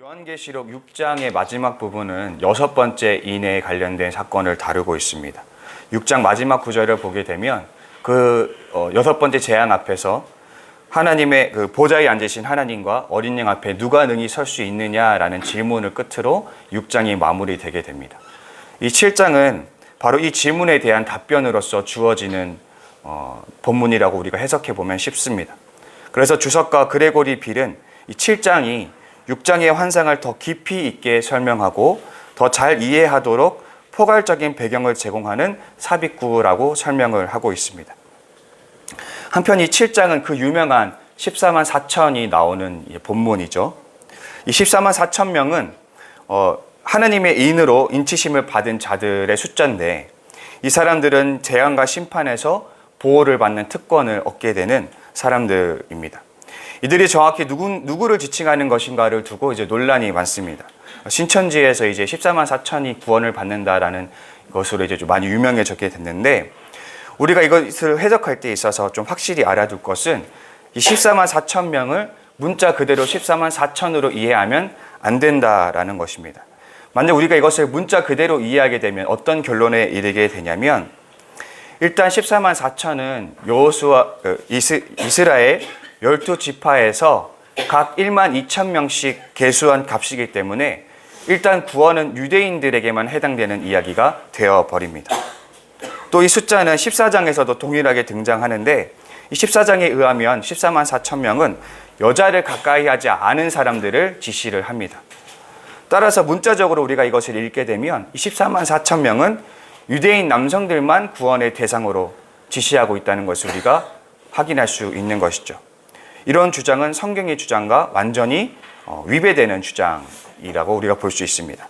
요한계시록 6장의 마지막 부분은 6번째 인에 관련된 사건을 다루고 있습니다. 6장 마지막 구절을 보게 되면 그 6번째 재앙 앞에서 하나님의 그 보좌에 앉으신 하나님과 어린 양 앞에 누가 능히 설 수 있느냐라는 질문을 끝으로 6장이 마무리되게 됩니다. 이 7장은 바로 이 질문에 대한 답변으로서 주어지는 본문이라고 우리가 해석해 보면 쉽습니다. 그래서 주석가 그레고리 빌은 이 7장이 6장의 환상을 더 깊이 있게 설명하고 더 잘 이해하도록 포괄적인 배경을 제공하는 삽입구라고 설명을 하고 있습니다. 한편 이 7장은 그 유명한 14만 4천이 나오는 본문이죠. 이 14만 4천 명은 하나님의 인으로 인치심을 받은 자들의 숫자인데, 이 사람들은 재앙과 심판에서 보호를 받는 특권을 얻게 되는 사람들입니다. 이들이 정확히 누구를 지칭하는 것인가를 두고 이제 논란이 많습니다. 신천지에서 이제 14만 4천이 구원을 받는다라는 것으로 이제 좀 많이 유명해졌게 됐는데, 우리가 이것을 해석할 때 있어서 좀 확실히 알아둘 것은 이 14만 4천 명을 문자 그대로 14만 4천으로 이해하면 안 된다라는 것입니다. 만약 우리가 이것을 문자 그대로 이해하게 되면 어떤 결론에 이르게 되냐면, 일단 14만 4천은 여호수아 이스라엘 12지파에서 각 1만 2천 명씩 계수한 값이기 때문에 일단 구원은 유대인들에게만 해당되는 이야기가 되어버립니다. 또 이 숫자는 14장에서도 동일하게 등장하는데, 이 14장에 의하면 14만 4천 명은 여자를 가까이 하지 않은 사람들을 지시를 합니다. 따라서 문자적으로 우리가 이것을 읽게 되면 이 14만 4천 명은 유대인 남성들만 구원의 대상으로 지시하고 있다는 것을 우리가 확인할 수 있는 것이죠. 이런 주장은 성경의 주장과 완전히 위배되는 주장이라고 우리가 볼 수 있습니다.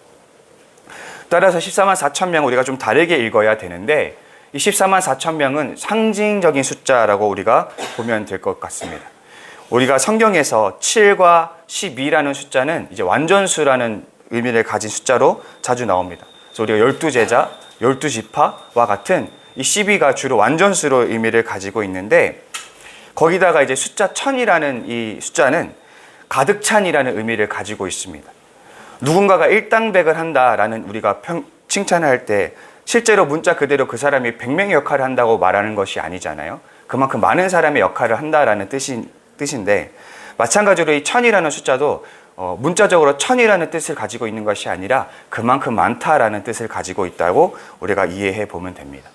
따라서 14만 4천 명을 우리가 좀 다르게 읽어야 되는데, 이 14만 4천 명은 상징적인 숫자라고 우리가 보면 될 것 같습니다. 우리가 성경에서 7과 12라는 숫자는 이제 완전수라는 의미를 가진 숫자로 자주 나옵니다. 그래서 우리가 12제자, 12지파와 같은 이 12가 주로 완전수로 의미를 가지고 있는데, 거기다가 이제 숫자 1000이라는 이 숫자는 가득 찬이라는 의미를 가지고 있습니다. 누군가가 일당백을 한다라는 우리가 칭찬을 할 때 실제로 문자 그대로 그 사람이 100명의 역할을 한다고 말하는 것이 아니잖아요. 그만큼 많은 사람의 역할을 한다라는 뜻인데, 마찬가지로 이 1000이라는 숫자도 문자적으로 1000이라는 뜻을 가지고 있는 것이 아니라 그만큼 많다라는 뜻을 가지고 있다고 우리가 이해해 보면 됩니다.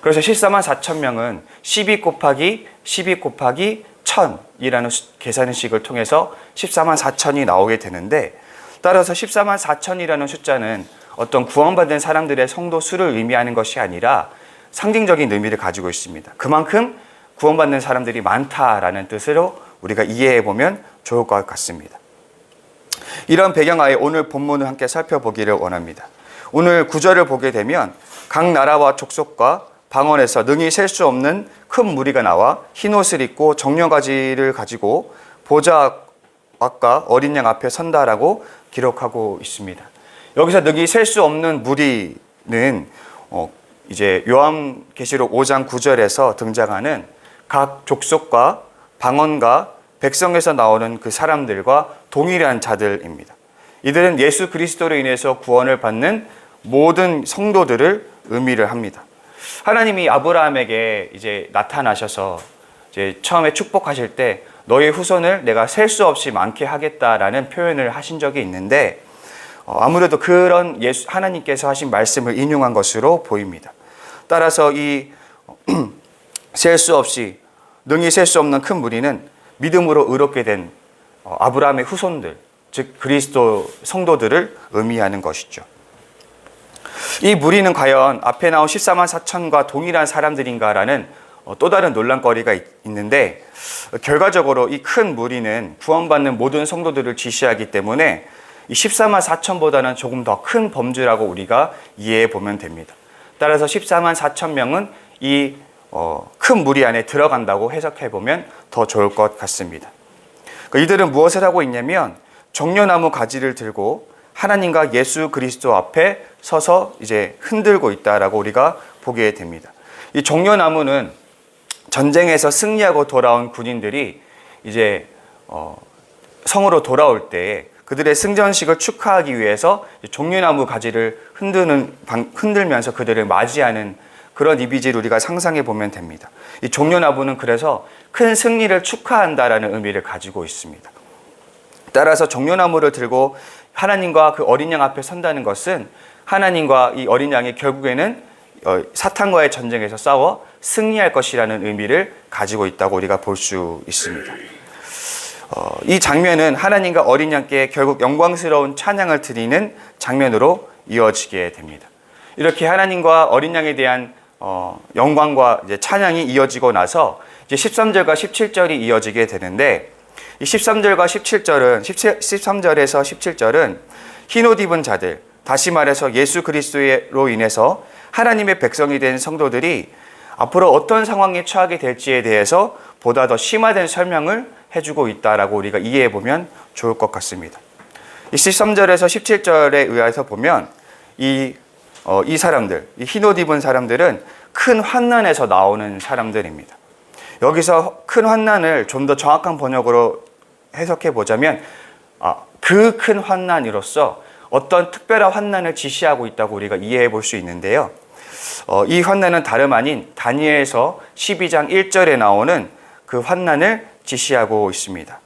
그래서 14만 4천 명은 12 곱하기 1000이라는 계산식을 통해서 14만 4천이 나오게 되는데, 따라서 14만 4천이라는 숫자는 어떤 구원받은 사람들의 성도 수를 의미하는 것이 아니라 상징적인 의미를 가지고 있습니다. 그만큼 구원받는 사람들이 많다라는 뜻으로 우리가 이해해 보면 좋을 것 같습니다. 이런 배경하에 오늘 본문을 함께 살펴보기를 원합니다. 오늘 구절을 보게 되면 각 나라와 족속과 방언에서 능히 셀 수 없는 큰 무리가 나와 흰옷을 입고 정려가지를 가지고 보좌 앞과 어린 양 앞에 선다라고 기록하고 있습니다. 여기서 능히 셀 수 없는 무리는 이제 요한계시록 5장 9절에서 등장하는 각 족속과 방언과 백성에서 나오는 그 사람들과 동일한 자들입니다. 이들은 예수 그리스도로 인해서 구원을 받는 모든 성도들을 의미를 합니다. 하나님이 아브라함에게 이제 나타나셔서 이제 처음에 축복하실 때 너의 후손을 내가 셀 수 없이 많게 하겠다라는 표현을 하신 적이 있는데, 아무래도 그런 하나님께서 하신 말씀을 인용한 것으로 보입니다. 따라서 이 능히 셀 수 없는 큰 무리는 믿음으로 의롭게 된 아브라함의 후손들, 즉 그리스도 성도들을 의미하는 것이죠. 이 무리는 과연 앞에 나온 14만 4천과 동일한 사람들인가라는 또 다른 논란거리가 있는데, 결과적으로 이 큰 무리는 구원받는 모든 성도들을 지시하기 때문에 이 14만 4천보다는 조금 더 큰 범주라고 우리가 이해해 보면 됩니다. 따라서 14만 4천 명은 이 큰 무리 안에 들어간다고 해석해 보면 더 좋을 것 같습니다. 이들은 무엇을 하고 있냐면 정려나무 가지를 들고 하나님과 예수 그리스도 앞에 서서 이제 흔들고 있다라고 우리가 보게 됩니다. 이 정려나무는 전쟁에서 승리하고 돌아온 군인들이 이제 성으로 돌아올 때 그들의 승전식을 축하하기 위해서 종려나무 가지를 흔들면서 그들을 맞이하는 그런 이미지를 우리가 상상해 보면 됩니다. 이 종려나무는 그래서 큰 승리를 축하한다라는 의미를 가지고 있습니다. 따라서 종려나무를 들고 하나님과 그 어린 양 앞에 선다는 것은 하나님과 이 어린 양이 결국에는 사탄과의 전쟁에서 싸워 승리할 것이라는 의미를 가지고 있다고 우리가 볼 수 있습니다. 이 장면은 하나님과 어린 양께 결국 영광스러운 찬양을 드리는 장면으로 이어지게 됩니다. 이렇게 하나님과 어린 양에 대한 영광과 이제 찬양이 이어지고 나서 이제 13절과 17절이 이어지게 되는데, 이 13절과 17절은 13절에서 17절은 흰옷 입은 자들, 다시 말해서 예수 그리스도로 인해서 하나님의 백성이 된 성도들이 앞으로 어떤 상황에 처하게 될지에 대해서 보다 더 심화된 설명을 해주고 있다라고 우리가 이해해 보면 좋을 것 같습니다. 이 13절에서 17절에 의해서 보면 이 사람들, 이 흰옷 입은 사람들은 큰 환난에서 나오는 사람들입니다. 여기서 큰 환난을 좀 더 정확한 번역으로 해석해 보자면 그 큰 환난으로서 어떤 특별한 환난을 지시하고 있다고 우리가 이해해 볼 수 있는데요. 이 환난은 다름 아닌 다니엘서 12장 1절에 나오는 그 환난을 지시하고 있습니다.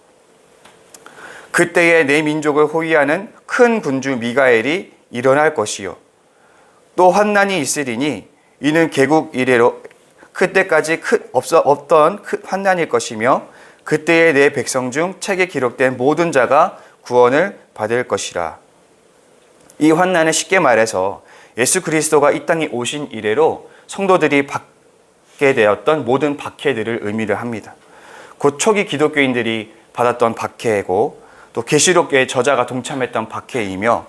그때에 내 민족을 호위하는 큰 군주 미가엘이 일어날 것이요, 또 환난이 있으리니 이는 개국 이래로 그때까지 없던 환난일 것이며 그때에 내 백성 중 책에 기록된 모든 자가 구원을 받을 것이라. 이 환난은 쉽게 말해서 예수 그리스도가 이 땅에 오신 이래로 성도들이 받게 되었던 모든 박해들을 의미를 합니다. 곧 초기 기독교인들이 받았던 박해고, 또 계시록의 저자가 동참했던 박해이며,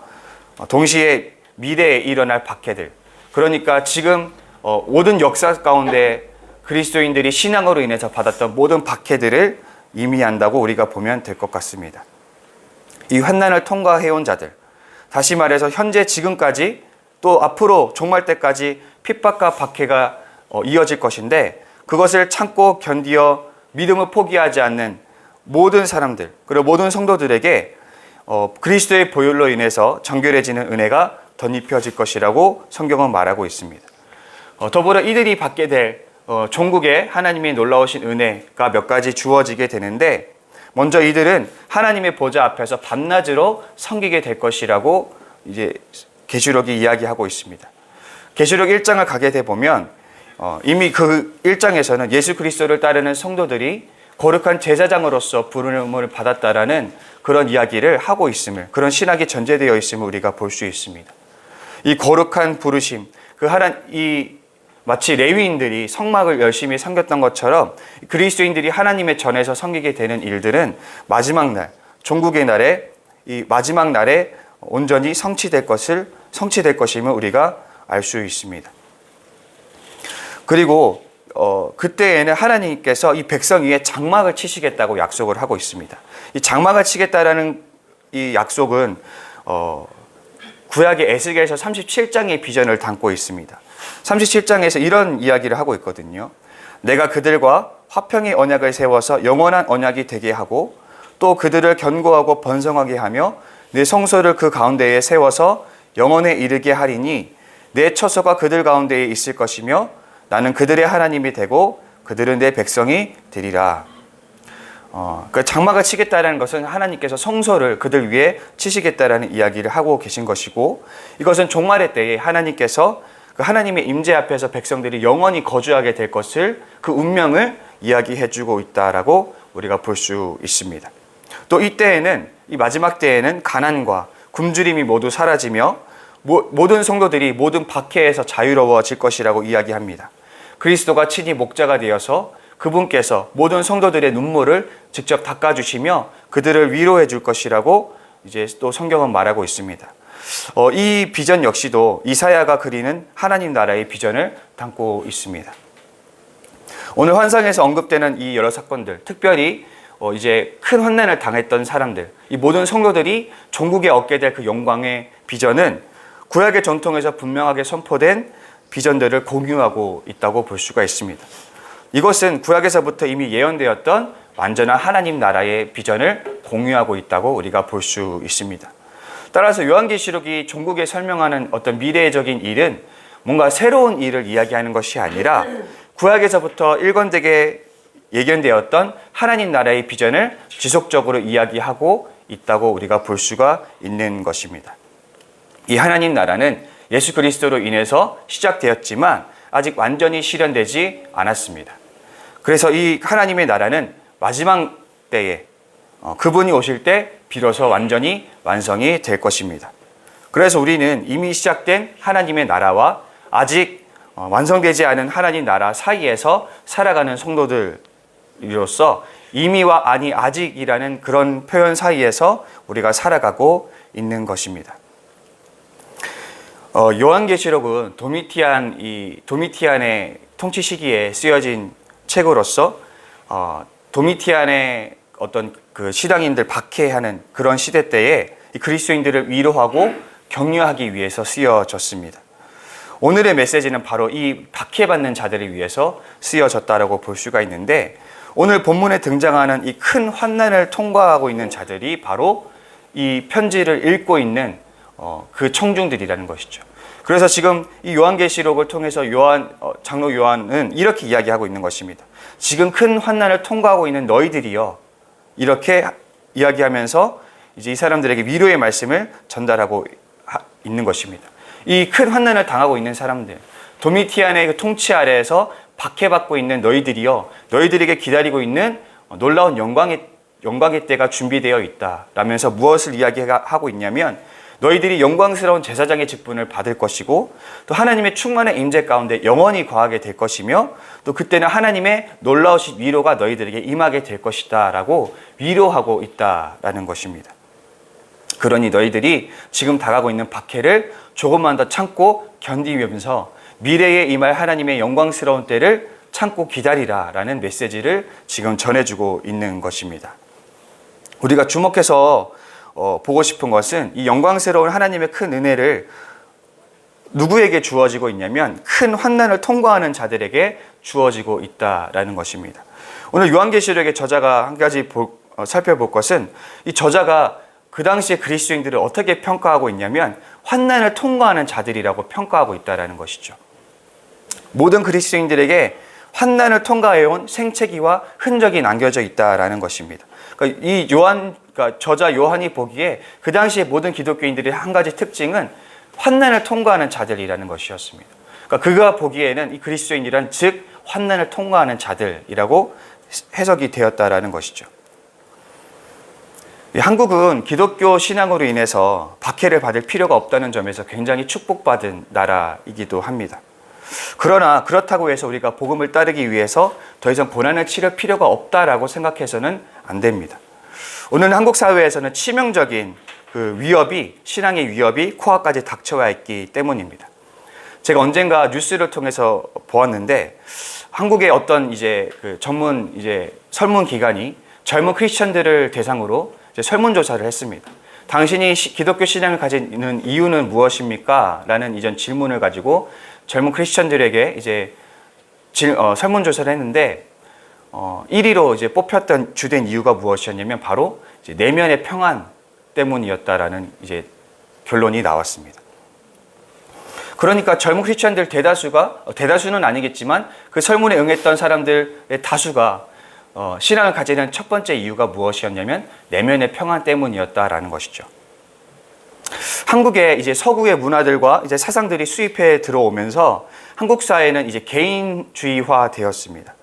동시에 미래에 일어날 박해들, 그러니까 지금 모든 역사 가운데 그리스도인들이 신앙으로 인해서 받았던 모든 박해들을 의미한다고 우리가 보면 될 것 같습니다. 이 환난을 통과해온 자들, 다시 말해서 현재 지금까지 또 앞으로 종말 때까지 핍박과 박해가 이어질 것인데, 그것을 참고 견디어 믿음을 포기하지 않는 모든 사람들, 그리고 모든 성도들에게 그리스도의 보혈로 인해서 정결해지는 은혜가 덧입혀질 것이라고 성경은 말하고 있습니다. 더불어 이들이 받게 될 종국에 하나님의 놀라우신 은혜가 몇 가지 주어지게 되는데, 먼저 이들은 하나님의 보좌 앞에서 밤낮으로 섬기게 될 것이라고 이제 계시록이 이야기하고 있습니다. 계시록 1장을 가게 돼 보면 이미 그 1장에서는 예수 그리스도를 따르는 성도들이 거룩한 제사장으로서 부름을 받았다라는 그런 이야기를 하고 있음을, 그런 신학이 전제되어 있음을 우리가 볼 수 있습니다. 이 거룩한 부르심, 마치 레위인들이 성막을 열심히 섬겼던 것처럼 그리스도인들이 하나님의 전에서 섬기게 되는 일들은 마지막 날, 종국의 날에, 이 마지막 날에 온전히 성취될 것임을 우리가 알 수 있습니다. 그리고 그때에는 하나님께서 이 백성 위에 장막을 치시겠다고 약속을 하고 있습니다. 이 장막을 치겠다라는 이 약속은 구약의 에스겔서 37장의 비전을 담고 있습니다. 37장에서 이런 이야기를 하고 있거든요. 내가 그들과 화평의 언약을 세워서 영원한 언약이 되게 하고, 또 그들을 견고하고 번성하게 하며 내 성소를 그 가운데에 세워서 영원에 이르게 하리니 내 처소가 그들 가운데에 있을 것이며 나는 그들의 하나님이 되고 그들은 내 백성이 되리라. 그 장막을 치겠다라는 것은 하나님께서 성소를 그들 위에 치시겠다라는 이야기를 하고 계신 것이고, 이것은 종말의 때에 하나님께서 그 하나님의 임재 앞에서 백성들이 영원히 거주하게 될 것을, 그 운명을 이야기해주고 있다라고 우리가 볼 수 있습니다. 또 이때에는, 이 마지막 때에는 가난과 굶주림이 모두 사라지며 모든 성도들이 모든 박해에서 자유로워질 것이라고 이야기합니다. 그리스도가 친히 목자가 되어서 그분께서 모든 성도들의 눈물을 직접 닦아주시며 그들을 위로해 줄 것이라고 이제 또 성경은 말하고 있습니다. 이 비전 역시도 이사야가 그리는 하나님 나라의 비전을 담고 있습니다. 오늘 환상에서 언급되는 이 여러 사건들, 특별히 이제 큰 환난을 당했던 사람들, 이 모든 성도들이 종국에 얻게 될 그 영광의 비전은 구약의 전통에서 분명하게 선포된 비전들을 공유하고 있다고 볼 수가 있습니다. 이것은 구약에서부터 이미 예언되었던 완전한 하나님 나라의 비전을 공유하고 있다고 우리가 볼 수 있습니다. 따라서 요한계시록이 종국에 설명하는 어떤 미래적인 일은 뭔가 새로운 일을 이야기하는 것이 아니라 구약에서부터 일관되게 예견되었던 하나님 나라의 비전을 지속적으로 이야기하고 있다고 우리가 볼 수가 있는 것입니다. 이 하나님 나라는 예수 그리스도로 인해서 시작되었지만 아직 완전히 실현되지 않았습니다. 그래서 이 하나님의 나라는 마지막 때에 그분이 오실 때 비로소 완전히 완성이 될 것입니다. 그래서 우리는 이미 시작된 하나님의 나라와 아직 완성되지 않은 하나님 나라 사이에서 살아가는 성도들로서 이미와 아니 아직이라는 그런 표현 사이에서 우리가 살아가고 있는 것입니다. 요한계시록은 도미티안의 통치 시기에 쓰여진 책으로서 도미티안의 어떤 그 시당인들 박해하는 그런 시대 때에 이 그리스도인들을 위로하고 격려하기 위해서 쓰여졌습니다. 오늘의 메시지는 바로 이 박해받는 자들을 위해서 쓰여졌다라고 볼 수가 있는데, 오늘 본문에 등장하는 이 큰 환난을 통과하고 있는 자들이 바로 이 편지를 읽고 있는 그 청중들이라는 것이죠. 그래서 지금 이 요한계시록을 통해서 장로 요한은 이렇게 이야기하고 있는 것입니다. 지금 큰 환난을 통과하고 있는 너희들이여, 이렇게 이야기하면서 이제 이 사람들에게 위로의 말씀을 전달하고 있는 것입니다. 이 큰 환난을 당하고 있는 사람들, 도미티안의 그 통치 아래에서 박해받고 있는 너희들이여, 너희들에게 기다리고 있는 놀라운 영광의 때가 준비되어 있다 라면서 무엇을 이야기하고 있냐면, 너희들이 영광스러운 제사장의 직분을 받을 것이고, 또 하나님의 충만한 임재 가운데 영원히 거하게 될 것이며, 또 그때는 하나님의 놀라우신 위로가 너희들에게 임하게 될 것이다 라고 위로하고 있다라는 것입니다. 그러니 너희들이 지금 당하고 있는 박해를 조금만 더 참고 견디면서 미래에 임할 하나님의 영광스러운 때를 참고 기다리라 라는 메시지를 지금 전해주고 있는 것입니다. 우리가 주목해서 보고 싶은 것은 이 영광스러운 하나님의 큰 은혜를 누구에게 주어지고 있냐면 큰 환난을 통과하는 자들에게 주어지고 있다라는 것입니다. 오늘 요한계시록의 저자가 한 가지 살펴볼 것은, 이 저자가 그 당시에 그리스도인들을 어떻게 평가하고 있냐면 환난을 통과하는 자들이라고 평가하고 있다라는 것이죠. 모든 그리스도인들에게 환난을 통과해온 생채기와 흔적이 남겨져 있다라는 것입니다. 그러니까 저자 요한이 보기에 그 당시에 모든 기독교인들의 한 가지 특징은 환난을 통과하는 자들이라는 것이었습니다. 그러니까 그가 보기에는 이 그리스도인이란 즉 환난을 통과하는 자들이라고 해석이 되었다라는 것이죠. 한국은 기독교 신앙으로 인해서 박해를 받을 필요가 없다는 점에서 굉장히 축복받은 나라이기도 합니다. 그러나 그렇다고 해서 우리가 복음을 따르기 위해서 더 이상 고난을 치를 필요가 없다라고 생각해서는 안 됩니다. 오늘 한국 사회에서는 치명적인 그 위협이, 신앙의 위협이 코앞까지 닥쳐와 있기 때문입니다. 제가 언젠가 뉴스를 통해서 보았는데, 한국의 어떤 그 전문 설문 기관이 젊은 크리스천들을 대상으로 설문조사를 했습니다. 당신이 기독교 신앙을 가지는 이유는 무엇입니까? 라는 이전 질문을 가지고 젊은 크리스천들에게 설문조사를 했는데, 1위로 뽑혔던 주된 이유가 무엇이었냐면 바로 내면의 평안 때문이었다라는 결론이 나왔습니다. 그러니까 젊은 크리스천들 대다수는 아니겠지만 그 설문에 응했던 사람들의 다수가 신앙을 가지는 첫 번째 이유가 무엇이었냐면 내면의 평안 때문이었다라는 것이죠. 한국의 서구의 문화들과 사상들이 수입해 들어오면서 한국 사회는 개인주의화 되었습니다.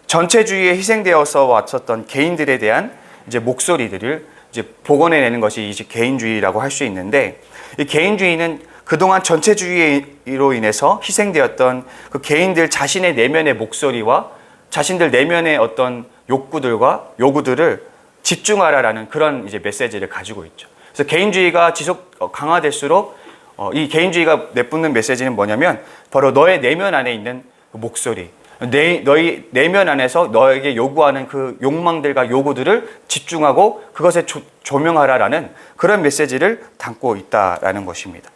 전체주의에 희생되어서 왔었던 개인들에 대한 목소리들을 복원해내는 것이 개인주의라고 할 수 있는데, 이 개인주의는 그동안 전체주의로 인해서 희생되었던 그 개인들 자신의 내면의 목소리와 자신들 내면의 어떤 욕구들과 요구들을 집중하라라는 그런 메시지를 가지고 있죠. 그래서 개인주의가 지속 강화될수록 이 개인주의가 내뿜는 메시지는 뭐냐면 바로 너의 내면 안에 있는 그 목소리, 너희 내면 안에서 너에게 요구하는 그 욕망들과 요구들을 집중하고 그것에 조명하라라는 그런 메시지를 담고 있다라는 것입니다.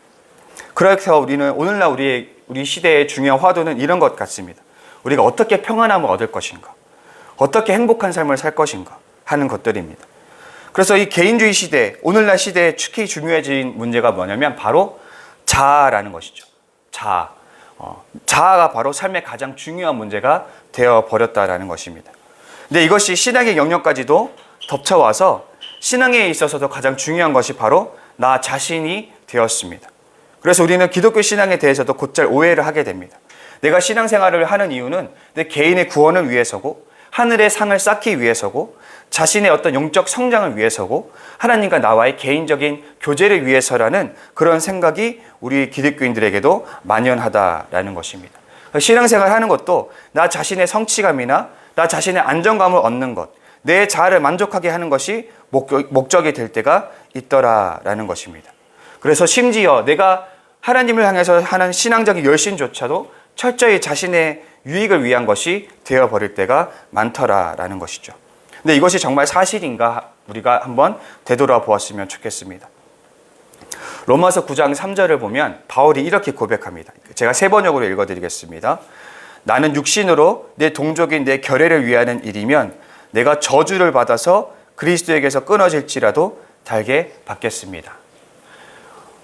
그래서 우리는 오늘날 우리 시대의 중요한 화두는 이런 것 같습니다. 우리가 어떻게 평안함을 얻을 것인가? 어떻게 행복한 삶을 살 것인가 하는 것들입니다. 그래서 이 개인주의 시대, 오늘날 시대에 특히 중요해진 문제가 뭐냐면 바로 자아라는 것이죠. 자아. 자아가 바로 삶의 가장 중요한 문제가 되어버렸다라는 것입니다. 근데 이것이 신앙의 영역까지도 덮쳐와서 신앙에 있어서도 가장 중요한 것이 바로 나 자신이 되었습니다. 그래서 우리는 기독교 신앙에 대해서도 곧잘 오해를 하게 됩니다. 내가 신앙생활을 하는 이유는 내 개인의 구원을 위해서고 하늘의 상을 쌓기 위해서고 자신의 어떤 영적 성장을 위해서고 하나님과 나와의 개인적인 교제를 위해서라는 그런 생각이 우리 기독교인들에게도 만연하다라는 것입니다. 신앙생활 하는 것도 나 자신의 성취감이나 나 자신의 안정감을 얻는 것, 내 자아를 만족하게 하는 것이 목적이 될 때가 있더라라는 것입니다. 그래서 심지어 내가 하나님을 향해서 하는 신앙적인 열심조차도 철저히 자신의 유익을 위한 것이 되어버릴 때가 많더라라는 것이죠. 근데 이것이 정말 사실인가 우리가 한번 되돌아보았으면 좋겠습니다. 로마서 9장 3절을 보면 바울이 이렇게 고백합니다. 제가 세 번역으로 읽어드리겠습니다. 나는 육신으로 내 동족인 내 결례를 위하는 일이면 내가 저주를 받아서 그리스도에게서 끊어질지라도 달게 받겠습니다.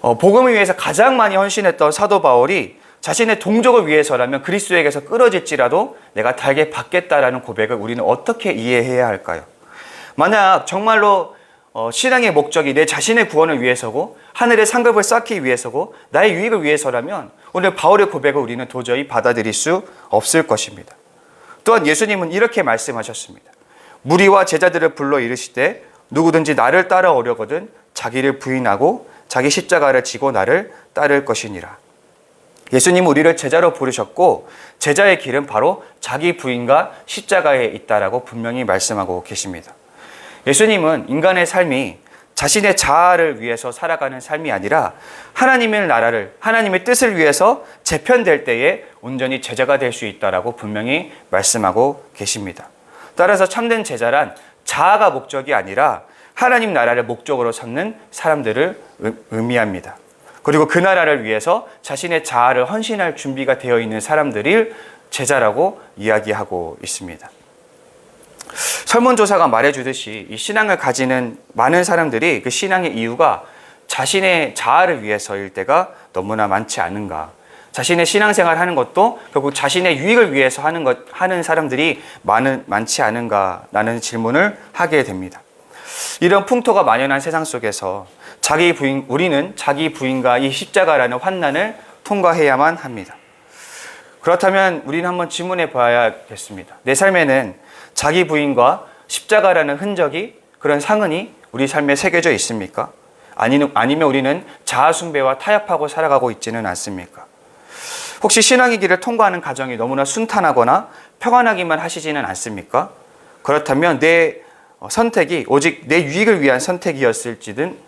복음을 위해서 가장 많이 헌신했던 사도 바울이 자신의 동족을 위해서라면 그리스도에게서 끊어질지라도 내가 달게 받겠다라는 고백을 우리는 어떻게 이해해야 할까요? 만약 정말로 신앙의 목적이 내 자신의 구원을 위해서고 하늘의 상급을 쌓기 위해서고 나의 유익을 위해서라면 오늘 바울의 고백을 우리는 도저히 받아들일 수 없을 것입니다. 또한 예수님은 이렇게 말씀하셨습니다. 무리와 제자들을 불러 이르시되 누구든지 나를 따라오려거든 자기를 부인하고 자기 십자가를 지고 나를 따를 것이니라. 예수님은 우리를 제자로 부르셨고 제자의 길은 바로 자기 부인과 십자가에 있다라고 분명히 말씀하고 계십니다. 예수님은 인간의 삶이 자신의 자아를 위해서 살아가는 삶이 아니라 하나님의 나라를, 하나님의 뜻을 위해서 재편될 때에 온전히 제자가 될 수 있다라고 분명히 말씀하고 계십니다. 따라서 참된 제자란 자아가 목적이 아니라 하나님 나라를 목적으로 삼는 사람들을 의미합니다. 그리고 그 나라를 위해서 자신의 자아를 헌신할 준비가 되어 있는 사람들을 제자라고 이야기하고 있습니다. 설문조사가 말해주듯이 이 신앙을 가지는 많은 사람들이 그 신앙의 이유가 자신의 자아를 위해서일 때가 너무나 많지 않은가. 자신의 신앙생활 하는 것도 결국 자신의 유익을 위해서 하는 사람들이 많지 않은가라는 질문을 하게 됩니다. 이런 풍토가 만연한 세상 속에서 우리는 자기 부인과 이 십자가라는 환난을 통과해야만 합니다. 그렇다면 우리는 한번 질문해 봐야겠습니다. 내 삶에는 자기 부인과 십자가라는 흔적이, 그런 상흔이 우리 삶에 새겨져 있습니까? 아니면 우리는 자아 숭배와 타협하고 살아가고 있지는 않습니까? 혹시 신앙의 길을 통과하는 과정이 너무나 순탄하거나 평안하기만 하시지는 않습니까? 그렇다면 내 선택이 오직 내 유익을 위한 선택이었을지든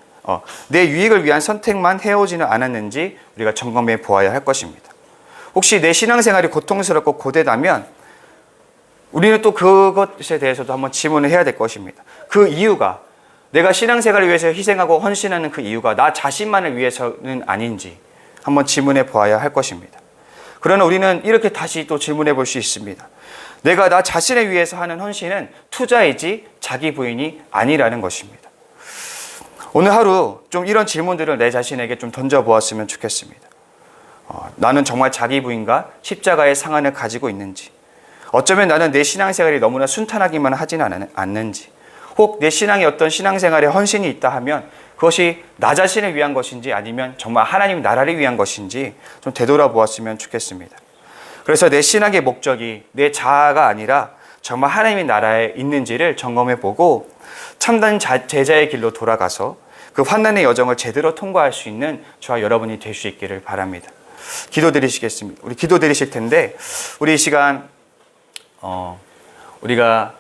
내 유익을 위한 선택만 해오지는 않았는지 우리가 점검해 보아야 할 것입니다. 혹시 내 신앙생활이 고통스럽고 고되다면 우리는 또 그것에 대해서도 한번 질문을 해야 될 것입니다. 그 이유가, 내가 신앙생활을 위해서 희생하고 헌신하는 그 이유가 나 자신만을 위해서는 아닌지 한번 질문해 보아야 할 것입니다. 그러나 우리는 이렇게 다시 또 질문해 볼 수 있습니다. 내가 나 자신을 위해서 하는 헌신은 투자이지 자기 부인이 아니라는 것입니다. 오늘 하루 좀 이런 질문들을 내 자신에게 좀 던져보았으면 좋겠습니다. 나는 정말 자기 부인과 십자가의 상한을 가지고 있는지, 어쩌면 나는 내 신앙생활이 너무나 순탄하기만 하지는 않는지, 혹 내 신앙에 어떤 신앙생활에 헌신이 있다 하면 그것이 나 자신을 위한 것인지 아니면 정말 하나님 나라를 위한 것인지 좀 되돌아보았으면 좋겠습니다. 그래서 내 신앙의 목적이 내 자아가 아니라 정말 하나님의 나라에 있는지를 점검해보고 참된 제자의 길로 돌아가서 그 환난의 여정을 제대로 통과할 수 있는 저와 여러분이 될 수 있기를 바랍니다. 기도드리시겠습니다. 우리 기도드리실 텐데 우리 이 시간 우리가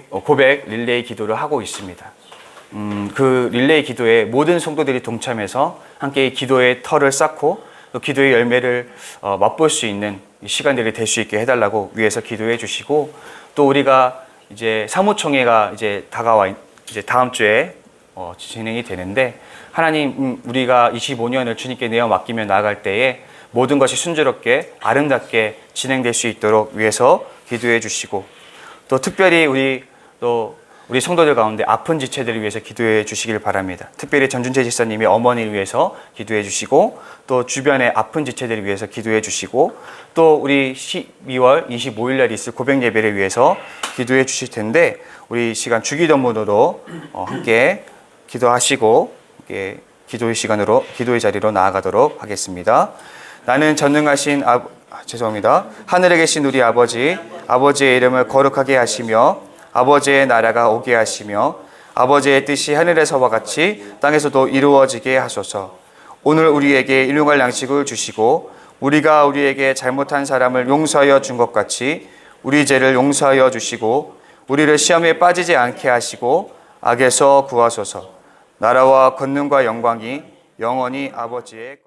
고백 릴레이 기도를 하고 있습니다. 그 릴레이 기도에 모든 성도들이 동참해서 함께 기도의 털을 쌓고 또 기도의 열매를 맛볼 수 있는 시간들이 될 수 있게 해달라고 위해서 기도해 주시고, 또 우리가 이제 사무총회가 이제 다가와 이제 다음 주에 진행이 되는데, 하나님 우리가 25년을 주님께 내어 맡기며 나아갈 때에 모든 것이 순조롭게 아름답게 진행될 수 있도록 위해서 기도해 주시고, 또 특별히 우리 성도들 가운데 아픈 지체들을 위해서 기도해 주시길 바랍니다. 특별히 전준재 집사님이 어머니를 위해서 기도해 주시고 또 주변의 아픈 지체들을 위해서 기도해 주시고 또 우리 12월 25일 날 있을 고백 예배를 위해서 기도해 주실 텐데 우리 시간 주기도문으로 함께 기도하시고 기도의 시간으로 기도의 자리로 나아가도록 하겠습니다. 나는 전능하신 하늘에 계신 우리 아버지의 이름을 거룩하게 하시며 아버지의 나라가 오게 하시며 아버지의 뜻이 하늘에서와 같이 땅에서도 이루어지게 하소서. 오늘 우리에게 일용할 양식을 주시고 우리가 우리에게 잘못한 사람을 용서하여 준 것 같이 우리 죄를 용서하여 주시고 우리를 시험에 빠지지 않게 하시고 악에서 구하소서. 나라와 권능과 영광이 영원히 아버지의